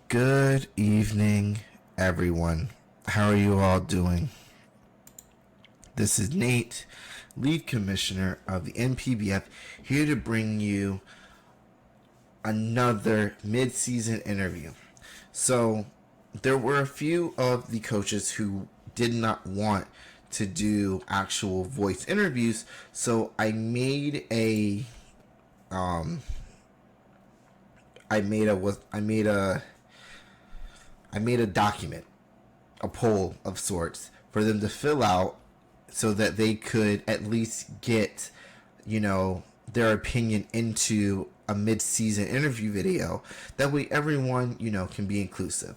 Good evening, everyone. How are you all doing? This is Nate, lead commissioner of the NPBF, here to bring you another mid-season interview. So, there were a few of the coaches who did not want to do actual voice interviews, so I made a document, a poll of sorts for them to fill out so that they could at least get, their opinion into a mid-season interview video. That way everyone, can be inclusive.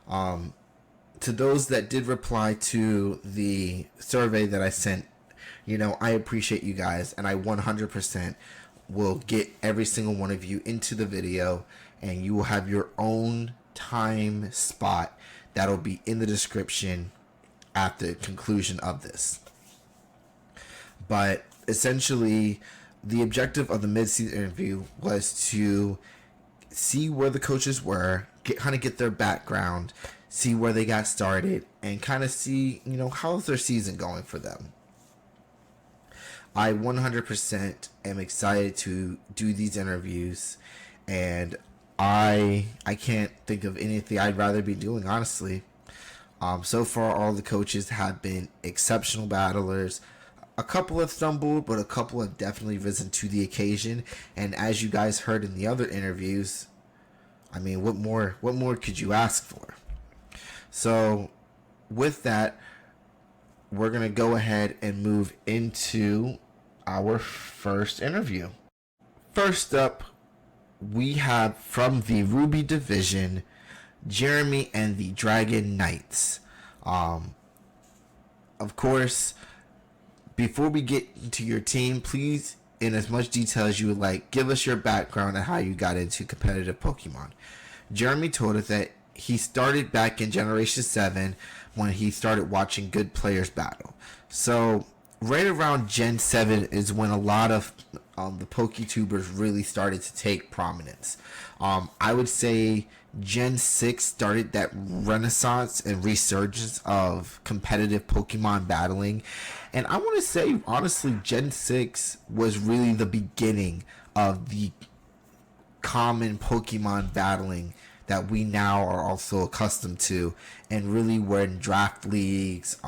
To those that did reply to the survey that I sent, I appreciate you guys, and I 100% will get every single one of you into the video, and you will have your own time spot that'll be in the description at the conclusion of this. But essentially, the objective of the mid-season interview was to see where the coaches were, get their background, see where they got started, and kind of see, how's their season going for them. I 100% am excited to do these interviews, and I can't think of anything I'd rather be doing, honestly. So far, all the coaches have been exceptional battlers. A couple have stumbled, but a couple have definitely risen to the occasion. And as you guys heard in the other interviews, I mean, what more could you ask for? So, with that, we're going to go ahead and move into our first interview. First up, we have from the Ruby Division, Jeremy and the Dragon Knights. Of course, before we get into your team, please, in as much detail as you would like, give us your background and how you got into competitive Pokemon. Jeremy told us that he started back in Generation 7 when he started watching good players battle. So, right around Gen 7 is when a lot of the PokeTubers really started to take prominence. I would say Gen 6 started that renaissance and resurgence of competitive Pokemon battling. And I want to say, honestly, Gen 6 was really the beginning of the common Pokemon battling that we now are also accustomed to, and really when draft leagues,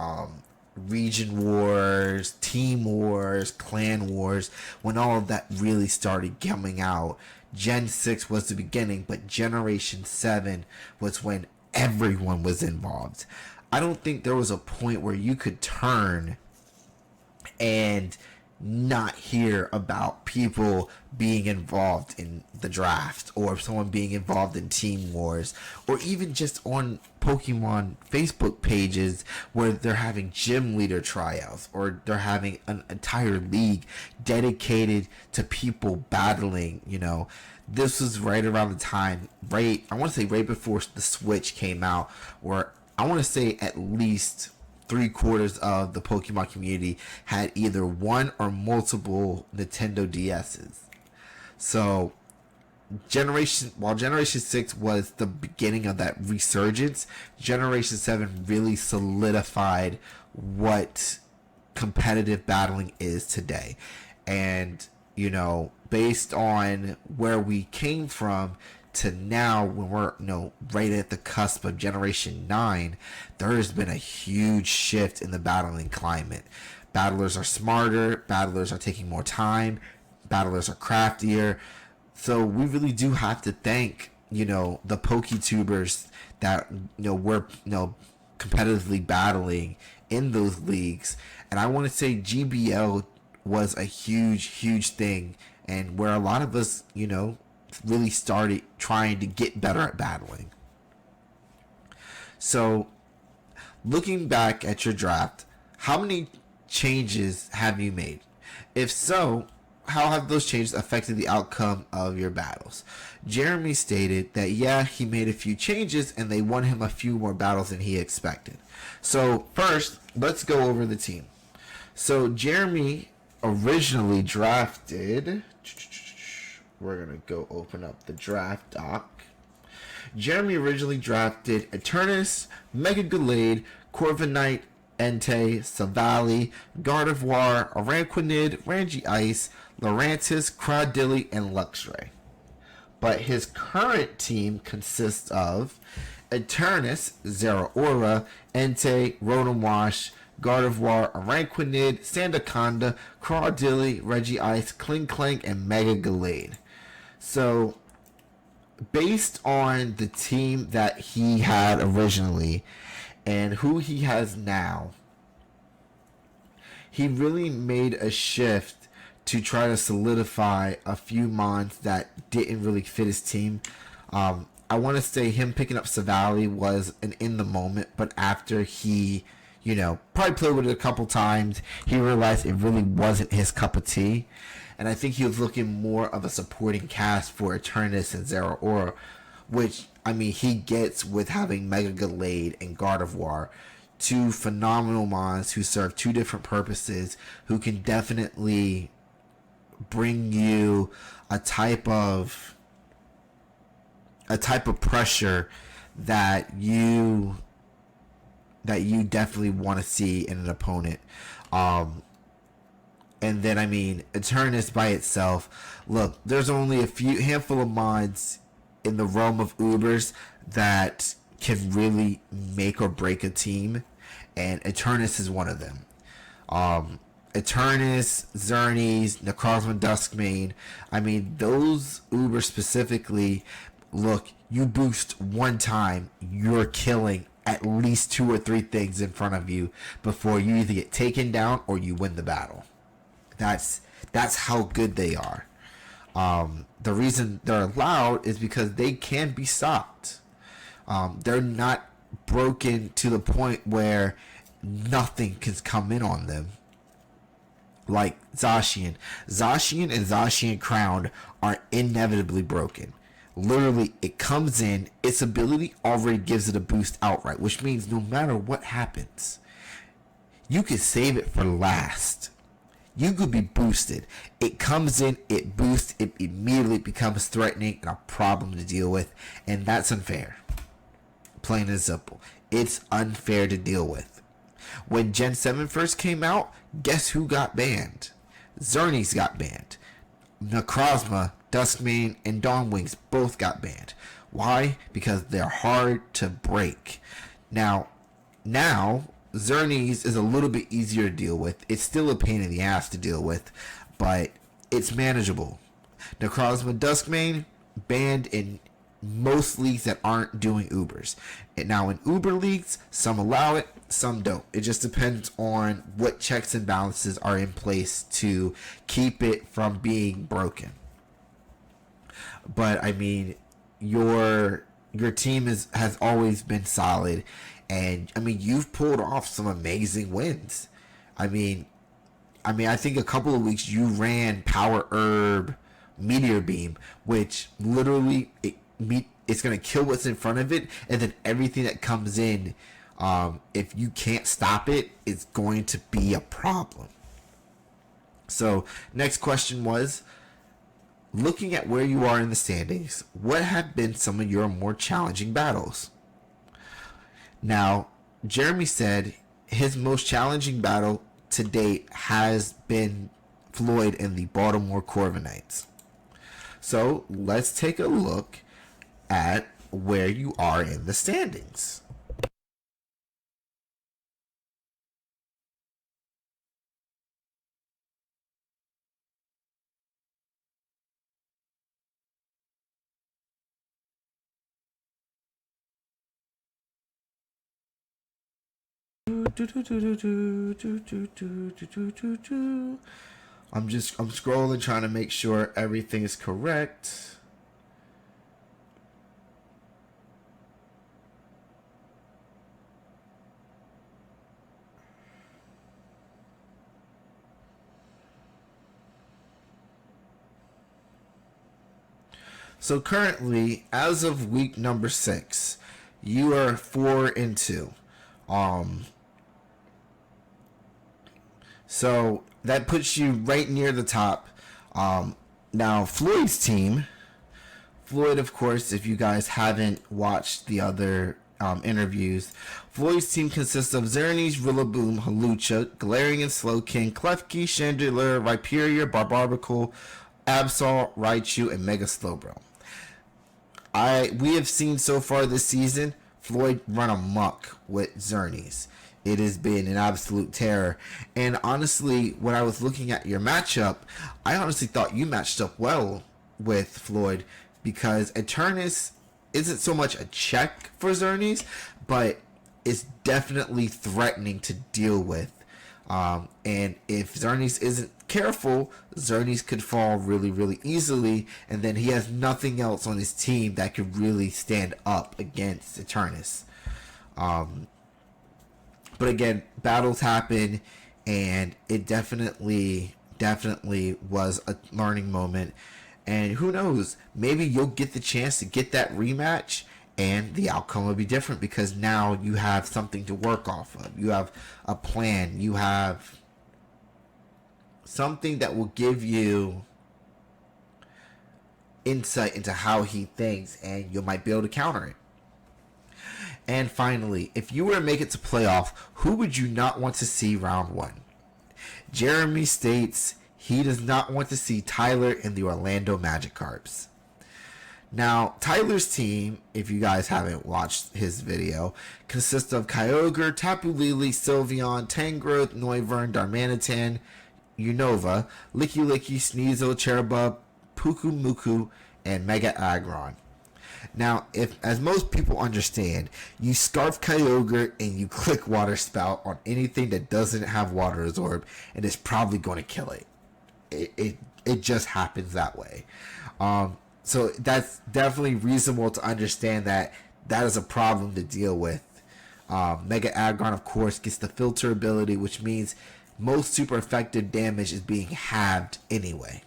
region wars, team wars, clan wars, when all of that really started coming out. Gen 6 was the beginning, but Generation 7 was when everyone was involved. I don't think there was a point where you could turn and not hear about people being involved in the draft, or someone being involved in team wars, or even just on Pokemon Facebook pages where they're having gym leader tryouts, or they're having an entire league dedicated to people battling. This was right around the time, I want to say right before the Switch came out, where I want to say at least 3/4 of the Pokemon community had either one or multiple Nintendo DS's. So, while Generation 6 was the beginning of that resurgence, Generation 7 really solidified what competitive battling is today. And, based on where we came from to now, when we're right at the cusp of Generation 9, there has been a huge shift in the battling climate. Battlers are smarter, battlers are taking more time, battlers are craftier. So we really do have to thank the PokeTubers that we're competitively battling in those leagues. And I want to say GBL was a huge thing, and where a lot of us really started trying to get better at battling. So, looking back at your draft, how many changes have you made? If so, how have those changes affected the outcome of your battles? Jeremy stated that he made a few changes and they won him a few more battles than he expected. So first, let's go over the team. So Jeremy originally drafted, we're going to go open up the draft doc. Jeremy originally drafted Eternus, Mega Gallade, Corviknight, Entei, Savali, Gardevoir, Araquanid, Rangy Ice, Lurantis, Crawdilly, and Luxray. But his current team consists of Eternus, Zeraora, Entei, Rotom-Wash, Gardevoir, Araquanid, Sandaconda, Crawdilly, Regice, Klinklang, and Mega Gallade. So, based on the team that he had originally and who he has now, he really made a shift to try to solidify a few mons that didn't really fit his team. I want to say him picking up Savali was an in the moment, but after he, probably played with it a couple times, he realized it really wasn't his cup of tea. And I think he was looking more of a supporting cast for Eternus and Zeraora, which, he gets with having Mega Gallade and Gardevoir, two phenomenal mons who serve two different purposes, who can definitely bring you a type of pressure that you definitely want to see in an opponent. And then Eternus by itself, look, there's only a handful of mods in the realm of Ubers that can really make or break a team, and Eternus is one of them. Eternus, Xerneas, Necrozma, Duskmane, those Ubers specifically, look, you boost one time, you're killing at least 2 or 3 things in front of you before you either get taken down or you win the battle. That's how good they are. The reason they're allowed is because they can be stopped. They're not broken to the point where nothing can come in on them. Like Zacian. Zacian and Zacian Crown are inevitably broken. Literally, it comes in, its ability already gives it a boost outright, which means no matter what happens, you can save it for last. You could be boosted. It comes in, it boosts, it immediately becomes threatening and a problem to deal with, and that's unfair. Plain and simple. It's unfair to deal with. When Gen 7 first came out, guess who got banned? Xerneas got banned. Necrozma, Duskmane, and Dawnwings both got banned. Why? Because they're hard to break. Now, Xerneas is a little bit easier to deal with. It's still a pain in the ass to deal with, but it's manageable. Necrozma, Duskmane, banned in most leagues that aren't doing Ubers. And now in Uber leagues, some allow it, some don't. It just depends on what checks and balances are in place to keep it from being broken. But your team has always been solid, and you've pulled off some amazing wins. I think a couple of weeks you ran Power Herb, Meteor Beam, which literally it's going to kill what's in front of it, and then everything that comes in, if you can't stop it, it's going to be a problem. So next question was, looking at where you are in the standings, what have been some of your more challenging battles? Now, Jeremy said his most challenging battle to date has been Floyd and the Baltimore Corviknights. So let's take a look at where you are in the standings. I'm scrolling trying to make sure everything is correct. So currently, as of week number 6, you are 4-2. So that puts you right near the top. Now Floyd's team Floyd, of course, if you guys haven't watched the other interviews, Floyd's team consists of Xerneas, Rillaboom, Hawlucha, Galarian Slowking, Klefki, Chandelure, Rhyperior, Barbarbicle, Absol, Raichu, and Mega Slowbro. We have seen so far this season Floyd run amok with Xerneas. It has been an absolute terror. And honestly, when I was looking at your matchup, I honestly thought you matched up well with Floyd, because Eternus isn't so much a check for Xerneas, but it's definitely threatening to deal with. And if Xerneas isn't careful, Xerneas could fall really, really easily, and then he has nothing else on his team that could really stand up against Eternus. But again, battles happen, and it definitely was a learning moment. And who knows, maybe you'll get the chance to get that rematch, and the outcome will be different, because now you have something to work off of. You have a plan. You have something that will give you insight into how he thinks, and you might be able to counter it. And finally, if you were to make it to playoff, who would you not want to see round one? Jeremy states he does not want to see Tyler in the Orlando Magikarps. Now, Tyler's team, if you guys haven't watched his video, consists of Kyogre, Tapu Lele, Sylveon, Tangrowth, Noivern, Darmanitan, Unova, Licky Licky, Sneasel, Cherubub, Puku Muku, and Mega Aggron. Now, if, as most people understand, you Scarf Kyogre and you click Water Spout on anything that doesn't have Water Absorb, and it's probably going to kill it. It just happens that way. So that's definitely reasonable to understand that is a problem to deal with. Mega Aggron, of course, gets the filter ability, which means most super effective damage is being halved anyway.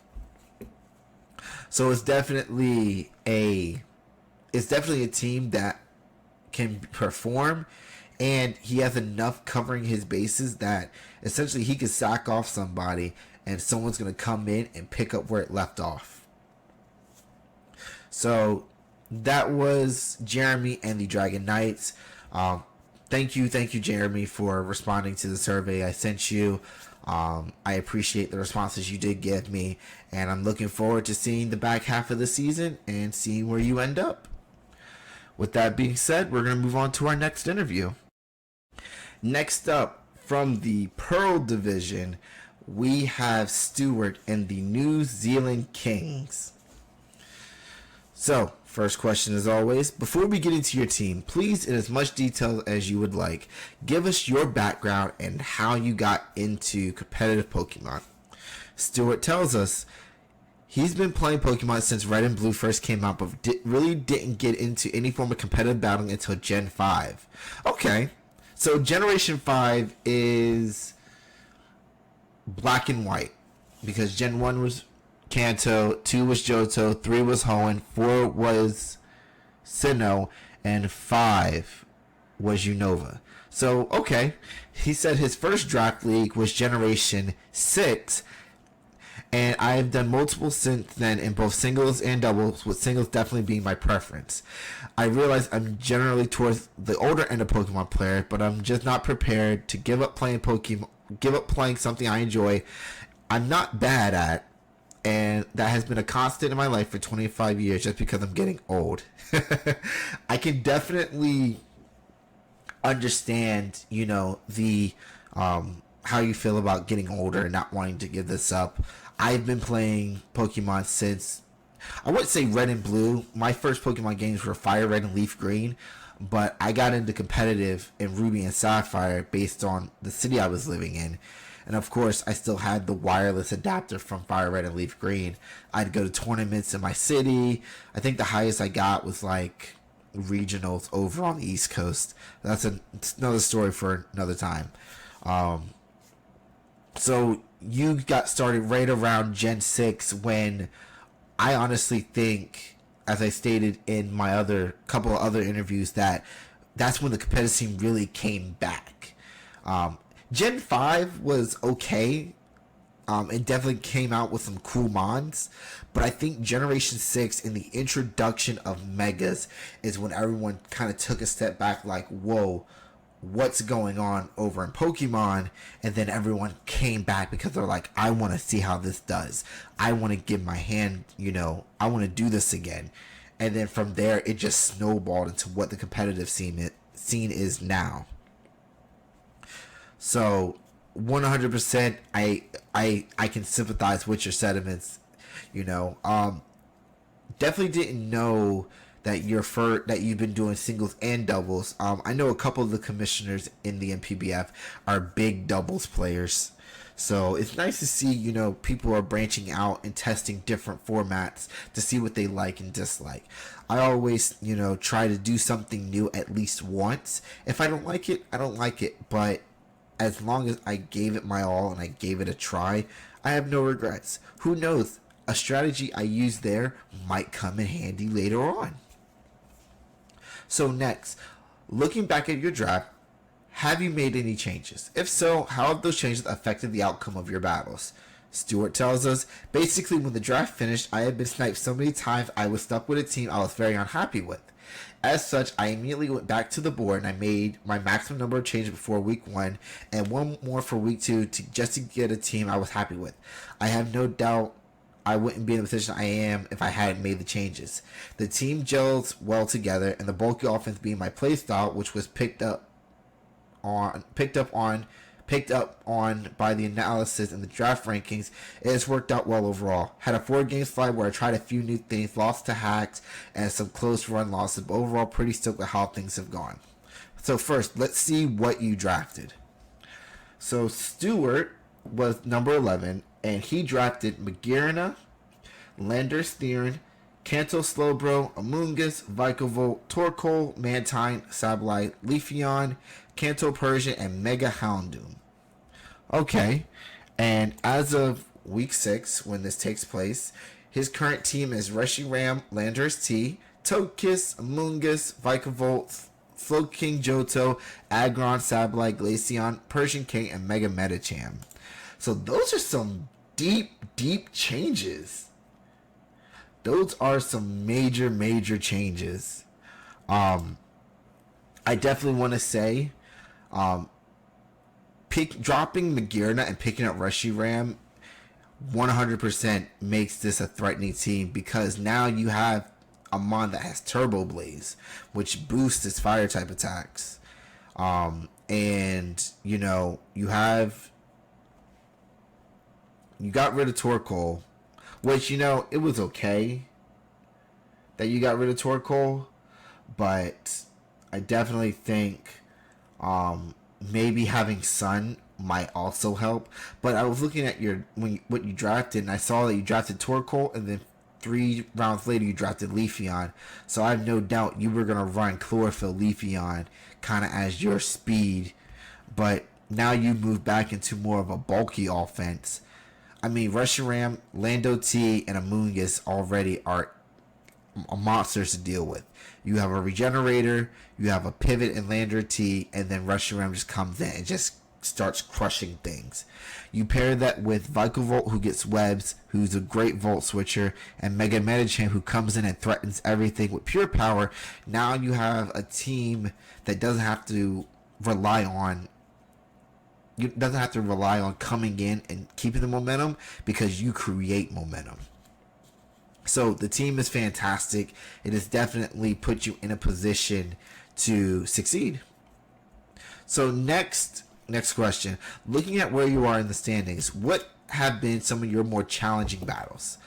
So it's definitely a team that can perform, and he has enough covering his bases that essentially he can sack off somebody and someone's going to come in and pick up where it left off. So that was Jeremy and the Dragon Knights. Thank you, Jeremy, for responding to the survey I sent you. I appreciate the responses you did give me, and I'm looking forward to seeing the back half of the season and seeing where you end up. With that being said, we're going to move on to our next interview. Next up, from the Pearl Division, we have Stewart and the New Zealand Kings. So, first question as always, before we get into your team, please, in as much detail as you would like, give us your background and how you got into competitive Pokemon. Stewart tells us he's been playing Pokemon since Red and Blue first came out, but really didn't get into any form of competitive battling until Gen 5. Okay, so Generation 5 is black and white, because Gen 1 was Kanto, 2 was Johto, 3 was Hoenn, 4 was Sinnoh, and 5 was Unova. So, okay, he said his first draft league was Generation 6, and I've done multiple since then in both singles and doubles, with singles definitely being my preference. I realize I'm generally towards the older end of Pokemon player, but I'm just not prepared to give up playing something I enjoy, I'm not bad at, and that has been a constant in my life for 25 years just because I'm getting old. I can definitely understand, the how you feel about getting older and not wanting to give this up. I've been playing Pokemon since, I wouldn't say Red and Blue. My first Pokemon games were Fire Red and Leaf Green, but I got into competitive in Ruby and Sapphire based on the city I was living in. And of course, I still had the wireless adapter from Fire Red and Leaf Green. I'd go to tournaments in my city. I think the highest I got was like regionals over on the East Coast. That's another story for another time. So you got started right around Gen 6, when I honestly think, as I stated in my couple of other interviews, that's when the competitive scene really came back. Gen 5 was okay. It definitely came out with some cool mons, but I think Generation 6 and the introduction of Megas is when everyone kind of took a step back, like, whoa, what's going on over in Pokemon? And then everyone came back because they're like, I want to see how this does. I want to give my hand, I want to do this again. And then from there, it just snowballed into what the competitive scene is now. So 100%, I can sympathize with your sentiments. Definitely didn't know that you've been doing singles and doubles. I know a couple of the commissioners in the NPBF are big doubles players, so it's nice to see people are branching out and testing different formats to see what they like and dislike. I always try to do something new at least once. If I don't like it, I don't like it, but as long as I gave it my all and I gave it a try, I have no regrets. Who knows? A strategy I use there might come in handy later on. So next, looking back at your draft, have you made any changes? If so, how have those changes affected the outcome of your battles? Stewart tells us, basically when the draft finished, I had been sniped so many times I was stuck with a team I was very unhappy with. As such, I immediately went back to the board and I made my maximum number of changes before week 1 and one more for week 2 just to get a team I was happy with. I have no doubt I wouldn't be in the position I am if I hadn't made the changes. The team gels well together, and the bulky offense being my playstyle, which was picked up on by the analysis and the draft rankings, it has worked out well overall. Had a 4-game slide where I tried a few new things, lost to hacks, and some close run losses, but overall pretty stoked with how things have gone. So first, let's see what you drafted. So Stewart was number 11, and he drafted Magearna, Landers Theron, Kanto Slowbro, Amoonguss, Vikavolt, Torkoal, Mantine, Sableye, Leafeon, Kanto Persian, and Mega Houndoom. Okay, and as of week 6, when this takes place, his current team is Reshiram, Landers T, Togekiss, Amoonguss, Vikavolt, Slowking Johto, Aggron, Sableye, Glaceon, Persian King, and Mega Medicham. So those are some deep changes. Those are some major changes. I definitely want to say, dropping Magearna and picking up Reshiram 100% makes this a threatening team, because now you have a mon that has Turbo Blaze, which boosts its fire type attacks. And you got rid of Torkoal, which it was okay that you got rid of Torkoal, but I definitely think maybe having Sun might also help. But I was looking at what you drafted, and I saw that you drafted Torkoal, and then 3 rounds later you drafted Leafeon. So I have no doubt you were gonna run Chlorophyll Leafeon kind of as your speed, but now you move back into more of a bulky offense. I mean, Reshiram, Lando T, and Amoonguss already are monsters to deal with. You have a Regenerator, you have a Pivot and Lander T, and then Reshiram just comes in and just starts crushing things. You pair that with Vikavolt, who gets webs, who's a great Volt switcher, and Mega Medicham, who comes in and threatens everything with pure power. Now you have a team that doesn't have to rely on coming in and keeping the momentum, because you create momentum. So the team is fantastic. It has definitely put you in a position to succeed. So next question. Looking at where you are in the standings, what have been some of your more challenging battles?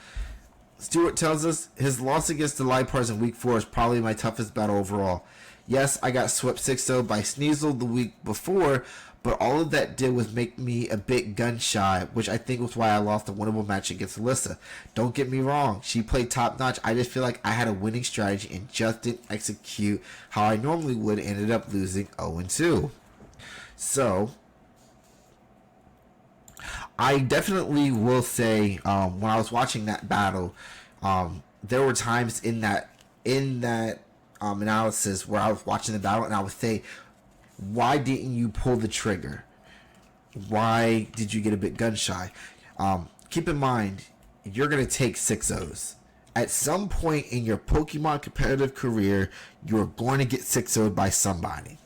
Stewart tells us his loss against the Lipars in week 4 is probably my toughest battle overall. Yes, I got swept 6-0 by Sneasel the week before, but all of that did was make me a bit gun shy, which I think was why I lost a winnable match against Alyssa. Don't get me wrong, she played top notch. I just feel like I had a winning strategy and just didn't execute how I normally would, and ended up losing 0-2. So I definitely will say, when I was watching that battle, there were times in that analysis where I was watching the battle and I would say, why didn't you pull the trigger? Why did you get a bit gun shy? Keep in mind, you're going to take 6-0s. At some point in your Pokemon competitive career, you're going to get 6-0'd by somebody.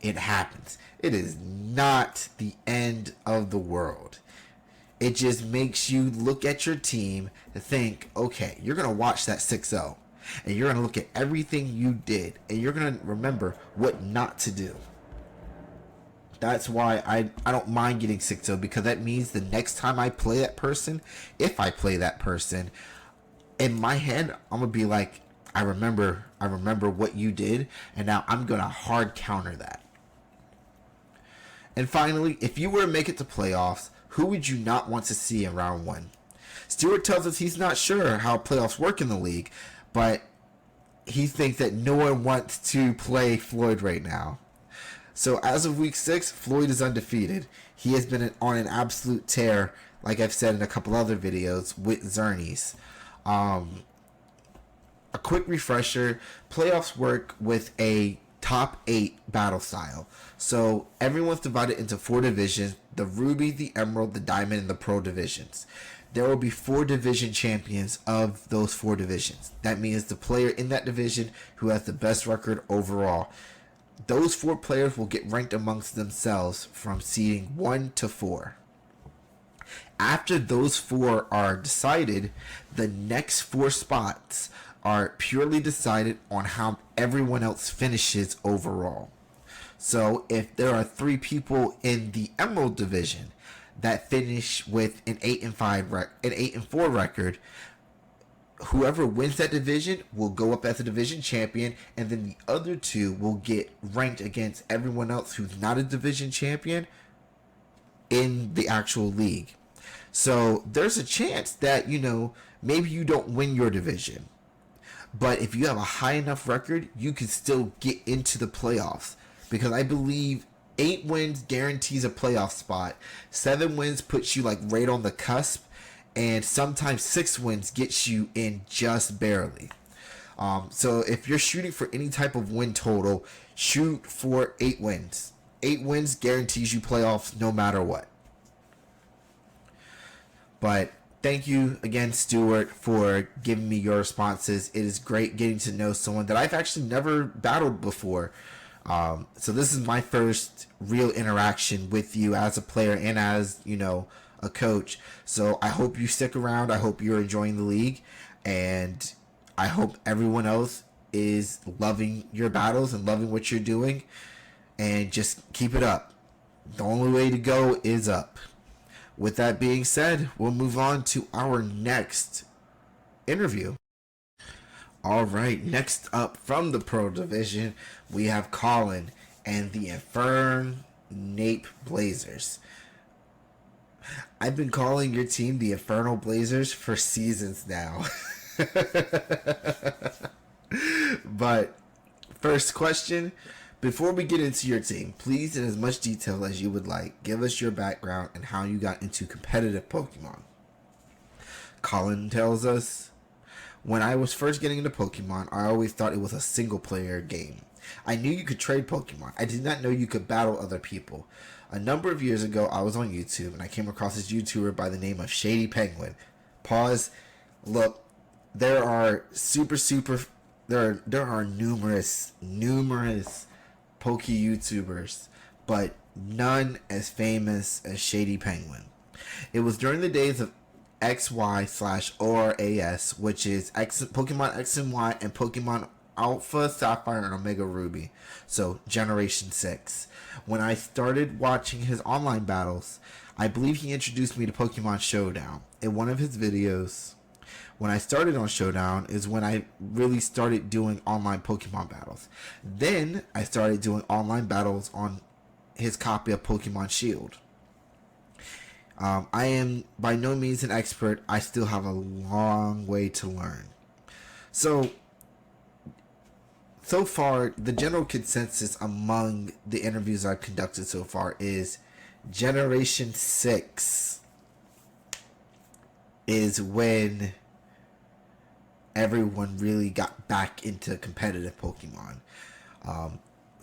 It happens. It is not the end of the world. It just makes you look at your team and think, okay, you're going to watch that 6-0. And you're going to look at everything you did. And you're going to remember what not to do. That's why I don't mind getting 6-0, because that means the next time I play that person, if I play that person, in my head, I'm going to be like, I remember what you did, and now I'm going to hard counter that. And finally, if you were to make it to playoffs, who would you not want to see in round 1? Stewart tells us he's not sure how playoffs work in the league, but he thinks that no one wants to play Floyd right now. So as of week 6, Floyd is undefeated. He has been on an absolute tear, like I've said in a couple other videos, with Xerneas. A quick refresher, playoffs work with a top 8 battle style. So everyone's divided into 4 divisions: the Ruby, the Emerald, the Diamond, and the Pro divisions. There will be 4 division champions of those 4 divisions. That means the player in that division who has the best record overall. Those 4 players will get ranked amongst themselves from seeding 1 to 4. After those 4 are decided, the next 4 spots are purely decided on how everyone else finishes overall. So if there are 3 people in the Emerald division that finish with an 8-4 record, whoever wins that division will go up as a division champion, and then the other 2 will get ranked against everyone else who's not a division champion in the actual league. So there's a chance that, maybe you don't win your division, but if you have a high enough record, you can still get into the playoffs, because I believe 8 wins guarantees a playoff spot. 7 wins puts you like right on the cusp, and sometimes 6 wins gets you in just barely. So if you're shooting for any type of win total, shoot for 8 wins. 8 wins guarantees you playoffs no matter what. But thank you again, Stewart, for giving me your responses. It is great getting to know someone that I've actually never battled before. So this is my first real interaction with you as a player and as, a coach. So I hope you stick around. I hope you're enjoying the league, and I hope everyone else is loving your battles and loving what you're doing, and just keep it up. The only way to go is up. With that being said, we'll move on to our next interview. All right, next up from the Pro Division, we have Colin and the Nape Blazers. I've been calling your team the Infernal Blazers for seasons now. But first question, before we get into your team, please, in as much detail as you would like, give us your background and how you got into competitive Pokemon. Colin tells us, when I was first getting into Pokemon, I always thought it was a single player game. I knew you could trade Pokemon. I did not know you could battle other people. A number of years ago, I was on YouTube and I came across this YouTuber by the name of Shady Penguin. Pause. Look, there are numerous Poke YouTubers, but none as famous as Shady Penguin. It was during the days of XY/ORAS, which is Pokemon X and Y and Pokemon Alpha, Sapphire, and Omega Ruby. So Generation 6. When I started watching his online battles, I believe he introduced me to Pokemon Showdown. In one of his videos, when I started on Showdown is when I really started doing online Pokemon battles. Then I started doing online battles on his copy of Pokemon Shield. I am by no means an expert. I still have a long way to learn. So far, the general consensus among the interviews I've conducted so far is Generation 6 is when everyone really got back into competitive Pokemon.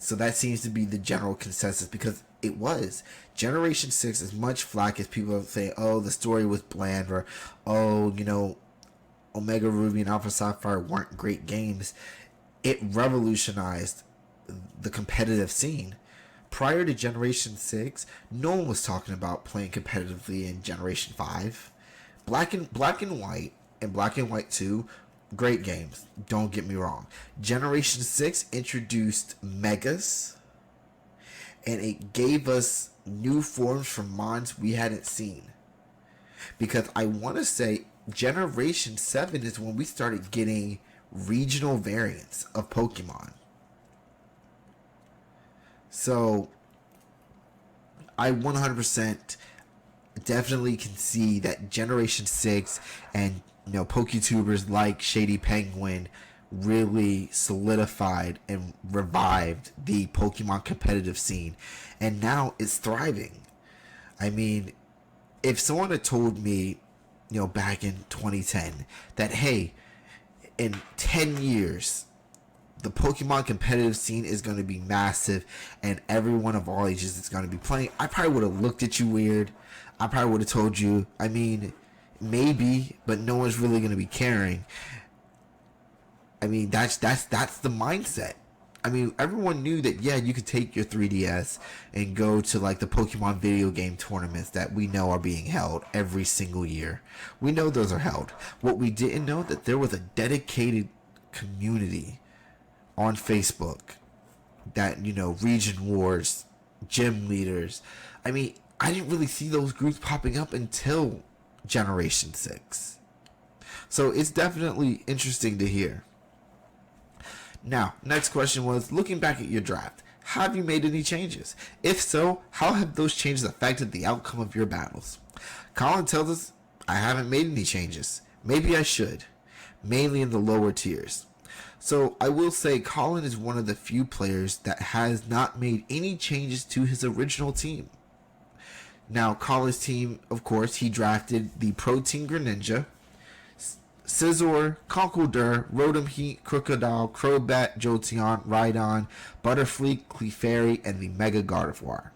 So that seems to be the general consensus, because it was. Generation 6, as much flack as people say, oh, the story was bland, or, oh, Omega Ruby and Alpha Sapphire weren't great games. It revolutionized the competitive scene. Prior to Generation 6, no one was talking about playing competitively in Generation 5. Black and White and Black and White 2, great games, don't get me wrong. Generation 6 introduced Megas, and it gave us new forms from mons we hadn't seen. Because I want to say Generation 7 is when we started getting regional variants of Pokemon. So I 100% definitely can see that Generation 6 and PokeTubers like Shady Penguin really solidified and revived the Pokemon competitive scene, and now it's thriving. I mean, if someone had told me, back in 2010 that, hey, in 10 years the Pokemon competitive scene is going to be massive and everyone of all ages is going to be playing, I probably would have looked at you weird. I probably would have told you, I mean, maybe, but no one's really going to be caring. I mean, that's the mindset. I mean, everyone knew that, yeah, you could take your 3DS and go to like the Pokemon video game tournaments that we know are being held every single year. We know those are held. What we didn't know, that there was a dedicated community on Facebook that, region wars, gym leaders. I mean, I didn't really see those groups popping up until Generation 6. So it's definitely interesting to hear. Now, next question was, looking back at your draft, have you made any changes? If so, how have those changes affected the outcome of your battles? Colin tells us, I haven't made any changes. Maybe I should, mainly in the lower tiers. So I will say Colin is one of the few players that has not made any changes to his original team. Now, Colin's team, of course, he drafted the Protein Greninja, Scizor, Conkeldurr, Rotom Heat, Crocodile, Crobat, Jolteon, Rhydon, Butterfree, Clefairy, and the Mega Gardevoir.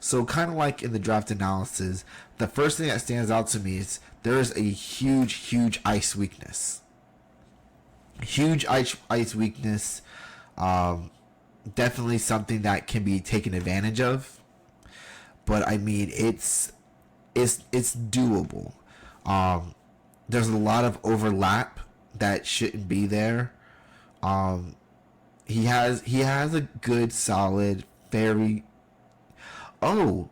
So kind of like in the draft analysis, the first thing that stands out to me is there is a huge ice weakness. Huge ice weakness. Definitely something that can be taken advantage of. But I mean, it's doable. There's a lot of overlap that shouldn't be there. He has a good, solid, fairy. Oh,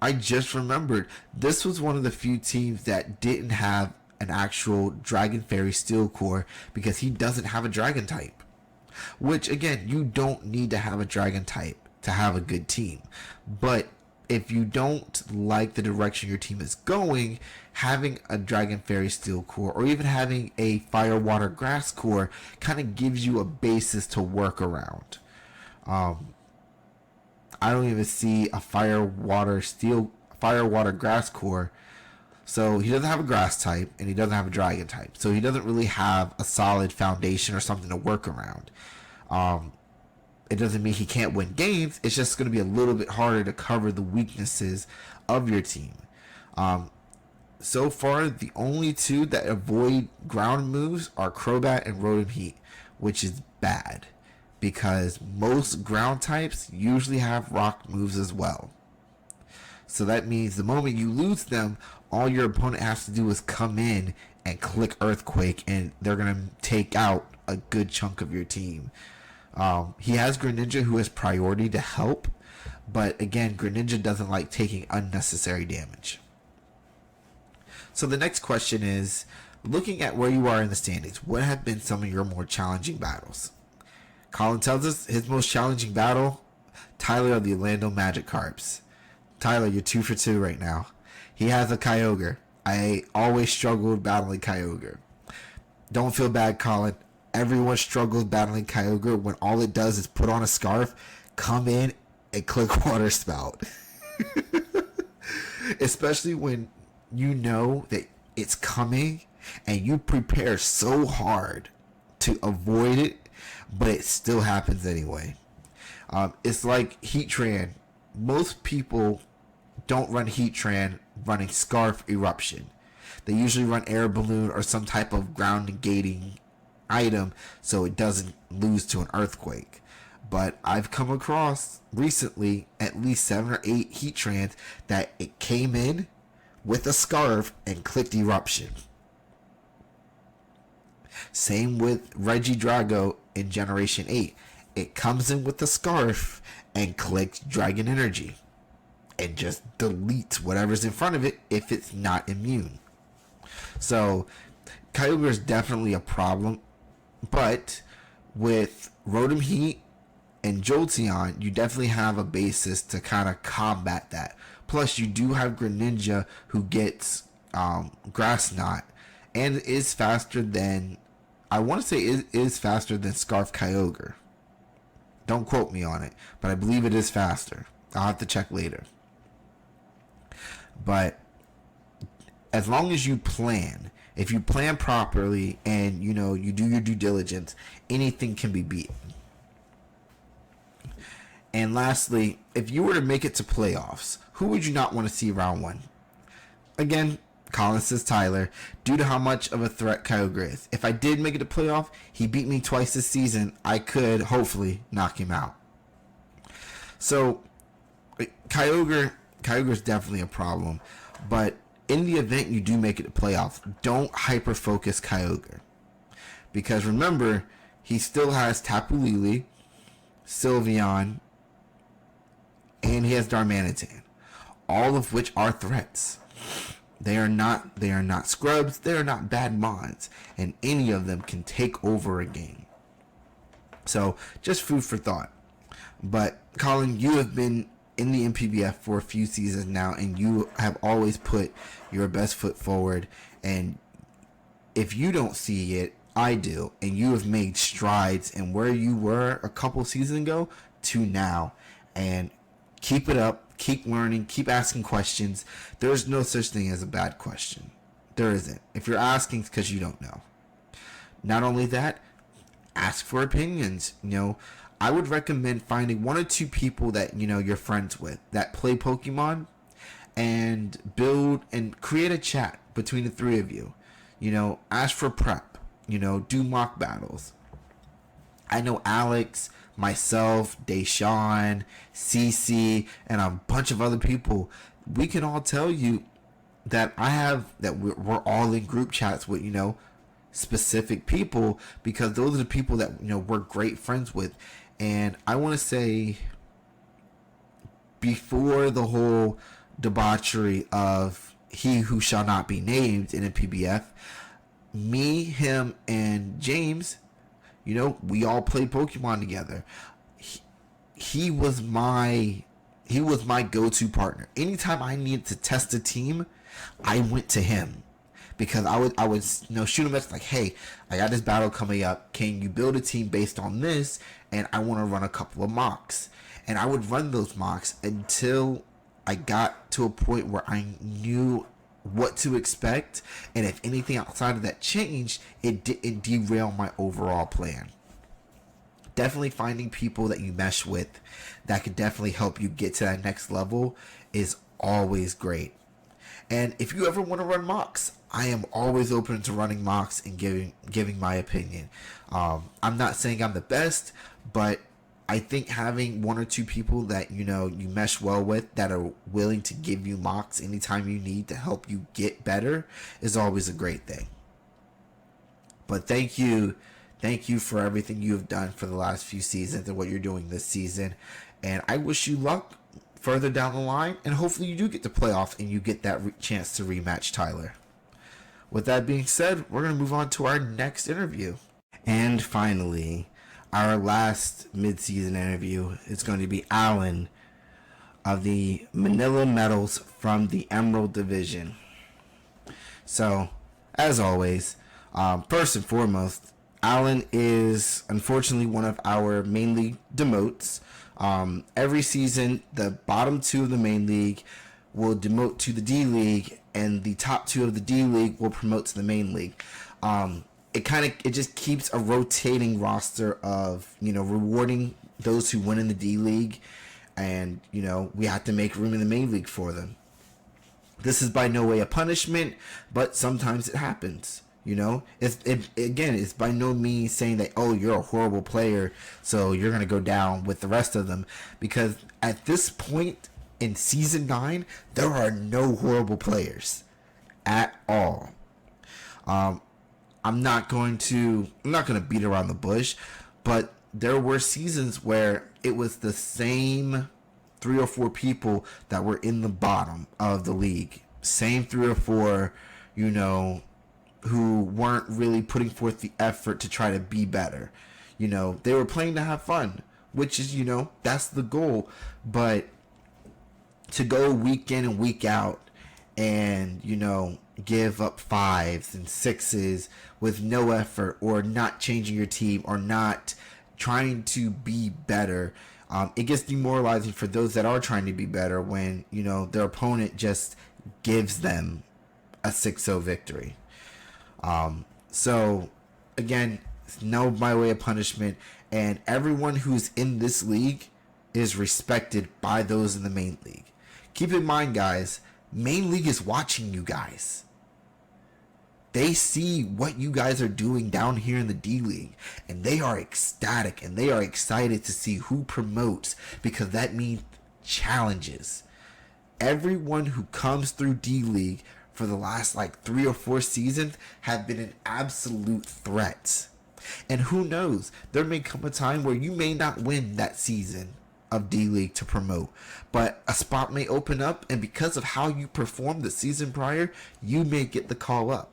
I just remembered. This was one of the few teams that didn't have an actual Dragon Fairy Steel Core because he doesn't have a Dragon type. Which, again, you don't need to have a Dragon type to have a good team. But if you don't like the direction your team is going, having a Dragon Fairy Steel Core or even having a Fire Water Grass Core kind of gives you a basis to work around. I don't even see a Fire Water Grass Core. So he doesn't have a Grass type and he doesn't have a Dragon type. So he doesn't really have a solid foundation or something to work around. It doesn't mean he can't win games. It's just going to be a little bit harder to cover the weaknesses of your team. So far, the only two that avoid ground moves are Crobat and Rotom Heat, which is bad because most ground types usually have rock moves as well. So that means the moment you lose them, all your opponent has to do is come in and click Earthquake, and they're going to take out a good chunk of your team. He has Greninja, who has priority to help, but again, Greninja doesn't like taking unnecessary damage. So the next question is, looking at where you are in the standings, what have been some of your more challenging battles? Colin tells us his most challenging battle, Tyler of the Orlando Magikarps. Tyler, you're 2 for 2 right now. He has a Kyogre. I always struggled battling Kyogre. Don't feel bad, Colin. Everyone struggles battling Kyogre when all it does is put on a scarf, come in, and click Water Spout. Especially when you know that it's coming and you prepare so hard to avoid it, but it still happens anyway. It's like Heatran. Most people don't run Heatran running Scarf Eruption. They usually run Air Balloon or some type of ground negating item so it doesn't lose to an earthquake. But I've come across recently at least 7 or 8 Heatrans that it came in with a Scarf and clicked Eruption. Same with Regidrago in Generation 8. It comes in with the Scarf and clicks Dragon Energy and just deletes whatever's in front of it if it's not immune. So Kyogre is definitely a problem, but with Rotom Heat and Jolteon, you definitely have a basis to kind of combat that. Plus, you do have Greninja who gets Grass Knot and is faster than, I want to say it is faster than Scarf Kyogre. Don't quote me on it, but I believe it is faster. I'll have to check later. But as long as you plan, if you plan properly and you do your due diligence, anything can be beaten. And lastly, if you were to make it to playoffs, who would you not want to see round 1? Again, Colin says Tyler, due to how much of a threat Kyogre is. If I did make it to playoff, he beat me twice this season, I could hopefully knock him out. So Kyogre is definitely a problem, but in the event you do make it to playoff, don't hyper focus Kyogre, because remember, he still has Tapu Lele, Sylveon, and he has Darmanitan, all of which are threats. They are not scrubs, they are not bad mods, and any of them can take over a game. So just food for thought. But Colin, you have been in the NPBF for a few seasons now, and you have always put your best foot forward, and if you don't see it, I do, and you have made strides in where you were a couple seasons ago to now, and keep it up. Keep learning, keep asking questions. There's no such thing as a bad question. There isn't. If you're asking, it's because you don't know. Not only that, ask for opinions. I would recommend finding 1 or 2 people that you're friends with that play Pokemon, and build and create a chat between the 3 of you. Ask for prep. Do mock battles. I know Alex, myself, Deshaun, CC, and a bunch of other people, we can all tell you that we're all in group chats with, specific people, because those are the people that, we're great friends with. And I want to say, before the whole debauchery of he who shall not be named in a PBF, me, him, and James, we all played Pokemon together. He was my go-to partner. Anytime I needed to test a team, I went to him, because I would shoot him at like, hey, I got this battle coming up. Can you build a team based on this? And I want to run a couple of mocks. And I would run those mocks until I got to a point where I knew what to expect, and if anything outside of that changed, it derailed my overall plan. Definitely finding people that you mesh with that could definitely help you get to that next level is always great. And if you ever want to run mocks, I am always open to running mocks and giving my opinion. I'm not saying I'm the best, but I think having 1 or 2 people that you mesh well with that are willing to give you mocks anytime you need to help you get better is always a great thing. But thank you for everything you have done for the last few seasons and what you're doing this season. And I wish you luck further down the line, and hopefully you do get to playoff and you get that chance to rematch Tyler. With that being said, we're going to move on to our next interview. And finally, our last mid-season interview is going to be Alan of the Manila Metals from the Emerald Division. So, as always, first and foremost, Alan is unfortunately one of our main league demotes. Every season, the bottom 2 of the main league will demote to the D League, and the top 2 of the D League will promote to the main league. It just keeps a rotating roster of rewarding those who win in the D League, and we have to make room in the main league for them. This is by no way a punishment, but sometimes it happens. It's by no means saying that, oh, you're a horrible player, so you're going to go down with the rest of them. Because at this point in Season 9, there are no horrible players at all. I'm not going to beat around the bush, but there were seasons where it was the same 3 or 4 people that were in the bottom of the league. Same 3 or 4, who weren't really putting forth the effort to try to be better. They were playing to have fun, which is, that's the goal. But to go week in and week out and, give up 5s and 6s with no effort, or not changing your team, or not trying to be better, it gets demoralizing for those that are trying to be better when, their opponent just gives them a 6-0 victory. So again, it's no by way of punishment, and everyone who's in this league is respected by those in the main league. Keep in mind, guys, main league is watching you guys. They see what you guys are doing down here in the D League, and they are ecstatic, and they are excited to see who promotes, because that means challenges. Everyone who comes through D League for the last 3 or 4 seasons have been an absolute threat. And who knows, there may come a time where you may not win that season of D League to promote, but a spot may open up, and because of how you performed the season prior, you may get the call up.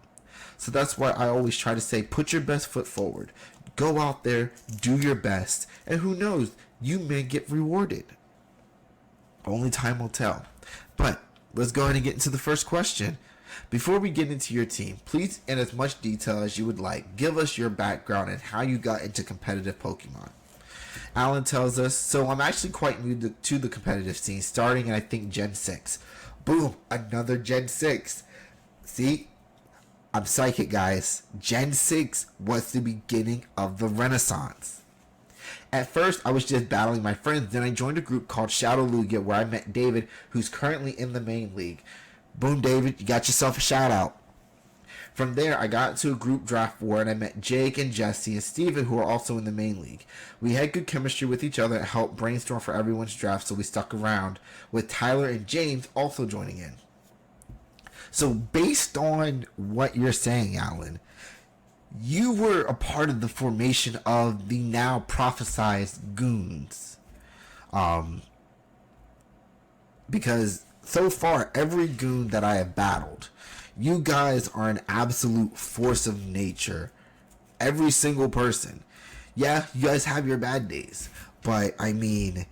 So that's why I always try to say, put your best foot forward. Go out there, do your best, and who knows, you may get rewarded. Only time will tell. But let's go ahead and get into the first question. Before we get into your team, please, in as much detail as you would like, give us your background and how you got into competitive Pokemon. Alan tells us, so I'm actually quite new to the competitive scene, starting in, I think, Gen 6. Boom, another Gen 6. See, I'm psychic, guys. Gen 6 was the beginning of the Renaissance. At first, I was just battling my friends. Then I joined a group called Shadow Lugia, where I met David, who's currently in the main league. Boom, David, you got yourself a shout out. From there, I got into a group draft war, and I met Jake and Jesse and Steven, who are also in the main league. We had good chemistry with each other and helped brainstorm for everyone's draft, so we stuck around, with Tyler and James also joining in. So based on what you're saying, Alan, you were a part of the formation of the now prophesized Goons. Because so far, every Goon that I have battled, you guys are an absolute force of nature. Every single person. Yeah, you guys have your bad days. But, I mean,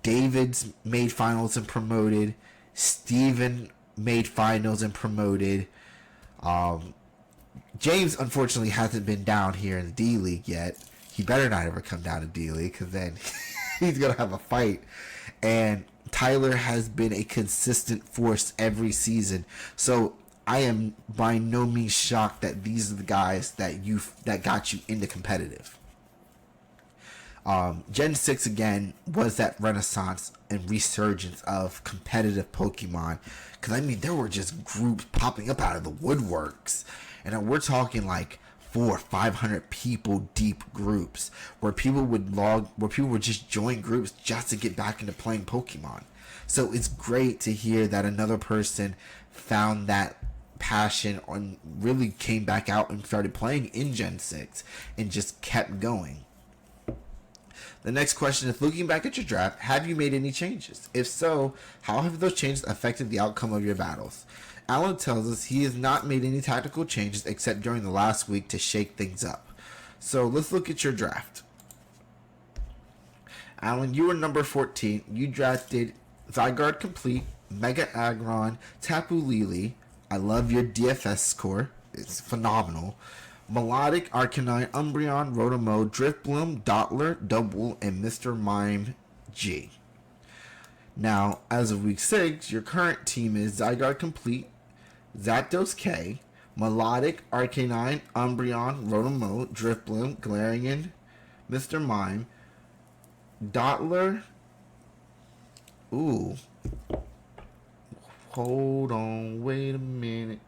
David's made finals and promoted. Steven made finals and promoted. James unfortunately hasn't been down here in the D League yet. He better not ever come down to D League, because then he's gonna have a fight. And Tyler has been a consistent force every season. So I am by no means shocked that these are the guys that got you into competitive. Gen 6 again was that renaissance and resurgence of competitive Pokemon, because I mean there were just groups popping up out of the woodworks, and we're talking 400 or 500 people deep groups where people would just join groups just to get back into playing Pokemon. So it's great to hear that another person found that passion and really came back out and started playing in Gen 6 and just kept going. The next question is, looking back at your draft, have you made any changes? If so, how have those changes affected the outcome of your battles? Alan tells us he has not made any tactical changes except during the last week to shake things up. So let's look at your draft. Alan, you were number 14. You drafted Zygarde Complete, Mega Aggron, Tapu Lele. I love your DFS score. It's phenomenal. Melodic, Arcanine, Umbreon, Rotomo, Drifbloom, Dottler, Double, and Mr. Mime G. Now, as of week 6, your current team is Zygarde Complete, Zapdos K, Melodic, Arcanine, Umbreon, Rotomo, Drifbloom, Galarian, Mr. Mime, Dottler. Ooh. Hold on. Wait a minute.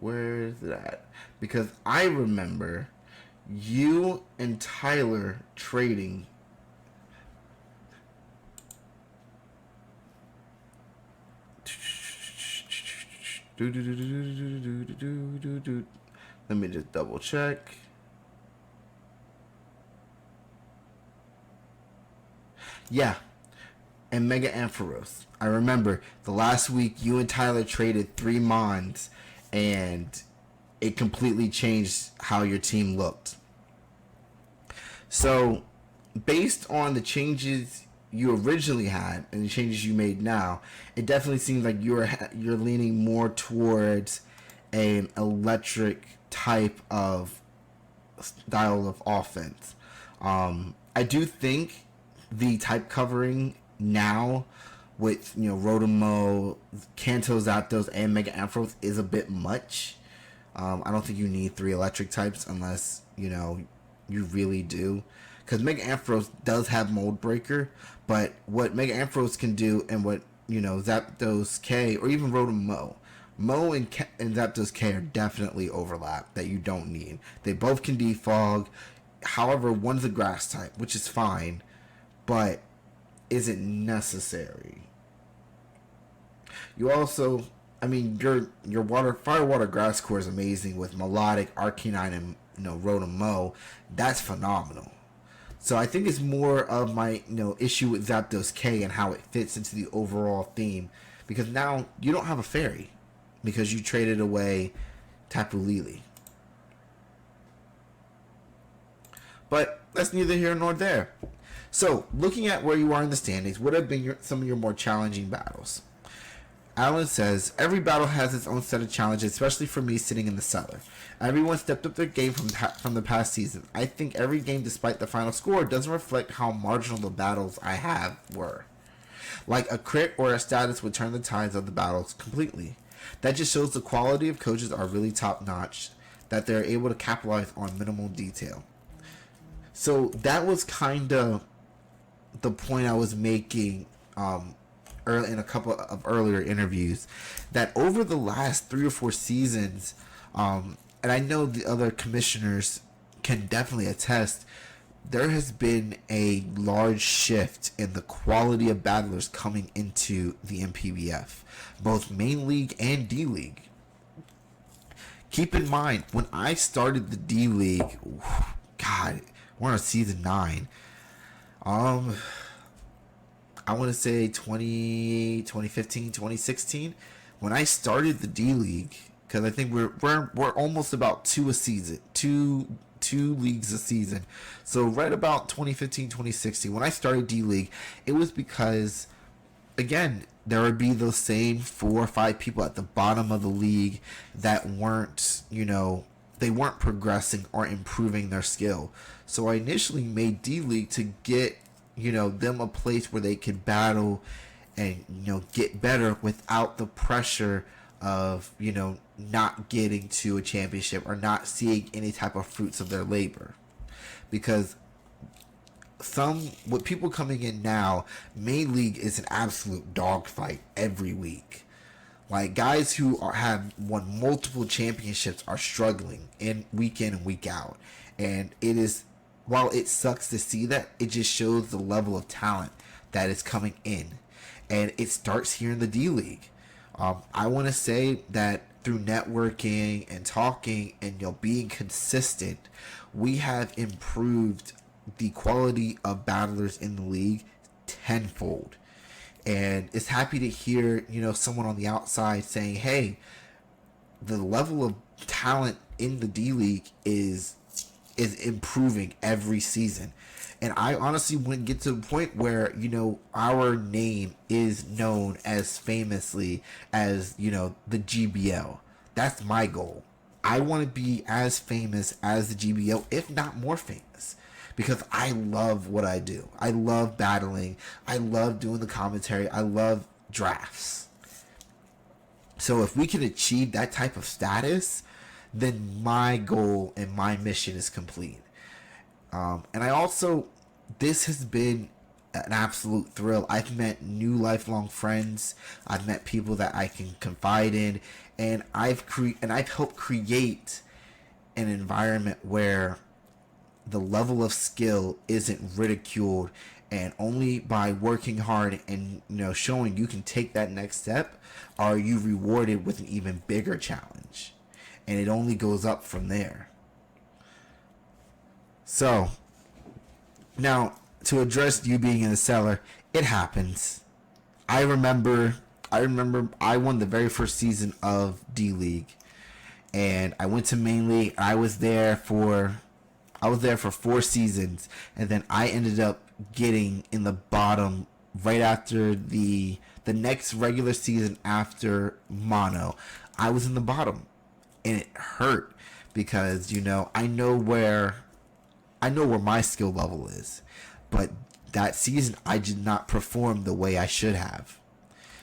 Where is that? Because I remember you and Tyler trading. Let me just double check. Yeah, and Mega Ampharos. I remember the last week you and Tyler traded 3 Mons, and it completely changed how your team looked. So, based on the changes you originally had and the changes you made now, it definitely seems like you're leaning more towards an electric type of style of offense. I do think the type covering now with Rotomo, Kanto, Zapdos, and Mega Ampharos is a bit much. I don't think you need 3 electric types unless you really do, because Mega Ampharos does have Mold Breaker, but what Mega Ampharos can do and what Zapdos K or even Rotomo, and Zapdos K are definitely overlap that you don't need. They both can defog. However, one's a grass type, which is fine, but isn't necessary. You also, your fire water grass core is amazing with Melodic, Arcanine, and Rotomo. That's phenomenal. So I think it's more of my issue with Zapdos K and how it fits into the overall theme, because now you don't have a fairy because you traded away Tapu Lele. But that's neither here nor there. So, looking at where you are in the standings, what have been some of your more challenging battles? Alan says, every battle has its own set of challenges, especially for me sitting in the cellar. Everyone stepped up their game from the past season. I think every game, despite the final score, doesn't reflect how marginal the battles I have were. Like a crit or a status would turn the tides of the battles completely. That just shows the quality of coaches are really top notch, that they're able to capitalize on minimal detail. So that was kind of the point I was making early in a couple of earlier interviews, that over the last 3 or 4 seasons, and I know the other commissioners can definitely attest, there has been a large shift in the quality of battlers coming into the NPBF, both main league and D League. Keep in mind, when I started the D League, God, we're on season 9. I want to say 2015, 2016, when I started the D League, because I think we're almost about 2 a season, two leagues a season. So right about 2015, 2016, when I started D League, it was because, again, there would be those same 4 or 5 people at the bottom of the league that weren't, they weren't progressing or improving their skill. So I initially made D League to get them a place where they could battle and get better without the pressure of not getting to a championship or not seeing any type of fruits of their labor. Because with people coming in now, main league is an absolute dogfight every week. Like, guys who have won multiple championships are struggling week in and week out, and it is, while it sucks to see that, it just shows the level of talent that is coming in. And it starts here in the D League. I want to say that through networking and talking and being consistent, we have improved the quality of battlers in the league tenfold. And it's happy to hear someone on the outside saying, hey, the level of talent in the D League is improving every season. And I honestly wouldn't get to the point where our name is known as famously as the GBL. That's my goal. I want to be as famous as the GBL, if not more famous, because I love what I do. I love battling. I love doing the commentary. I love drafts. So if we can achieve that type of status, then my goal and my mission is complete. And I also, this has been an absolute thrill. I've met new lifelong friends. I've met people that I can confide in, and I've helped create an environment where the level of skill isn't ridiculed, and only by working hard and showing you can take that next step are you rewarded with an even bigger challenge, and it only goes up from there. So now, to address you being in the cellar, it happens. I remember I won the very first season of D League, and I went to main league. I was there for 4 seasons, and then I ended up getting in the bottom right after the next regular season after mono. I was in the bottom, and it hurt because I know where my skill level is, but that season I did not perform the way I should have,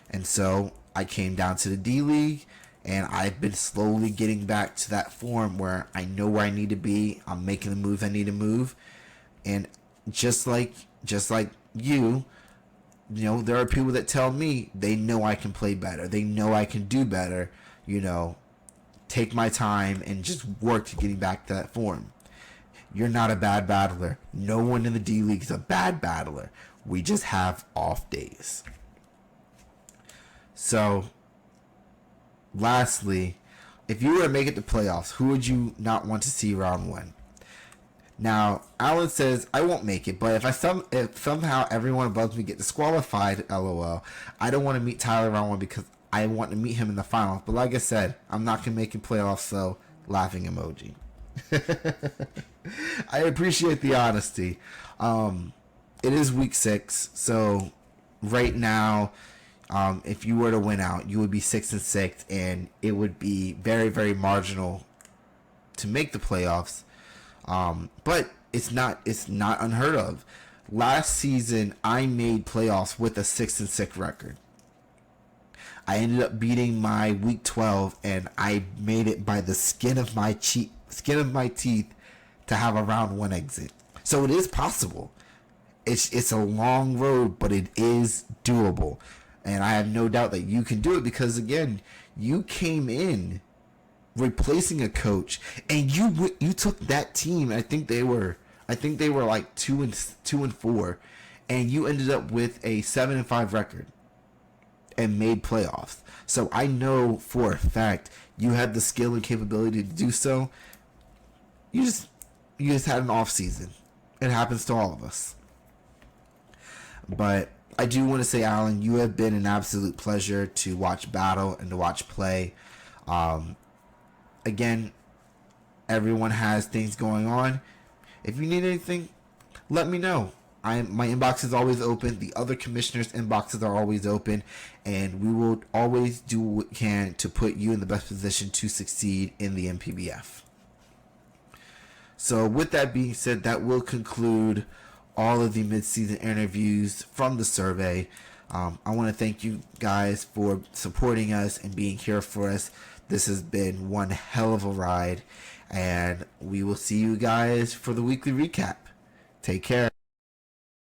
and so I came down to the D League. And I've been slowly getting back to that form where I know where I need to be. I'm making the moves I need to move. And just like you, there are people that tell me they know I can play better. They know I can do better. Take my time and just work to getting back to that form. You're not a bad battler. No one in the D League is a bad battler. We just have off days. So, lastly, if you were to make it to playoffs, who would you not want to see round 1? Now, Alan says, I won't make it, but if somehow everyone above me get disqualified, LOL, I don't want to meet Tyler round 1 because I want to meet him in the finals. But like I said, I'm not going to make it playoffs, so laughing emoji. I appreciate the honesty. It is week 6, so right now, if you were to win out, you would be 6-6, and it would be very, very marginal to make the playoffs. But it's not unheard of. Last season, I made playoffs with a 6-6 record. I ended up beating my week 12, and I made it by the skin of my teeth to have a round 1 exit. So it is possible. It's a long road, but it is doable. And I have no doubt that you can do it because, again, you came in replacing a coach, and you took that team. I think they were like 2-4, and you ended up with a 7-5 record and made playoffs. So I know for a fact you had the skill and capability to do so. You just had an off season. It happens to all of us. But I do want to say, Alan, you have been an absolute pleasure to watch battle and to watch play. Again, everyone has things going on. If you need anything, let me know. My inbox is always open. The other commissioners' inboxes are always open, and we will always do what we can to put you in the best position to succeed in the NPBF. So with that being said, that will conclude all of the mid-season interviews from the survey. I want to thank you guys for supporting us and being here for us. This has been one hell of a ride, and we will see you guys for the weekly recap. Take care.